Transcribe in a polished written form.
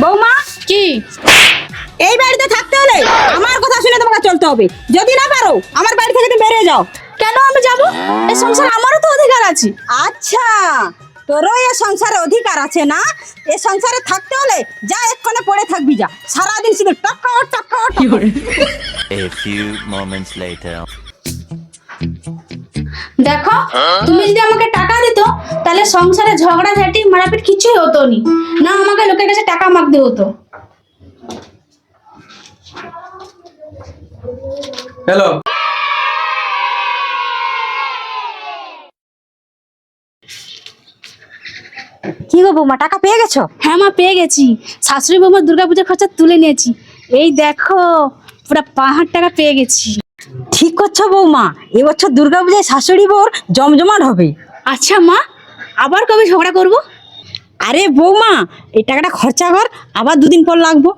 বৌমা, কি? এই বাড়িতে থাকতে হলে আমার কথা শুনে তোমাকে চলতে হবে। যদি না পারো আমার বাড়ি থেকে তুমি বেরিয়ে যাও। কেন আমি যাব? এই সংসার আমারও তো অধিকার আছে। আচ্ছা, তোরও এ সংসারে অধিকার আছে না? এ সংসারে থাকতে হলে যা এক্ষণে পড়ে থাকবি, যা। সারাদিন শুধু টক্কর টক্কর টক্কর। A few moments later. দেখো, তুমি যদি আমাকে টাকা দিত তাহলে সংসারে ঝগড়া ঝাঁটি মারাপিট কিছুই হতো নি, না আমাকে লোকের কাছে টাকা মাগতে হতো। হ্যালো, কি গো বৌমা, টাকা পেয়ে গেছো? হ্যাঁ মা, পেয়ে গেছি। শাশুড়ি বৌমার দুর্গাপূজার খরচা তুলে নিয়েছি। এই দেখো, পুরো 5,000 টাকা পেয়ে গেছি। ঠিক করছো বৌমা, এবছর দুর্গাপূজায় শাশুড়ি বোর জমজমাট হবে। আচ্ছা মা, আবার কবে ঝগড়া করব? আরে বৌমা, এই টাকাটা খরচা কর, আবার 2 দিন পর লাগবো।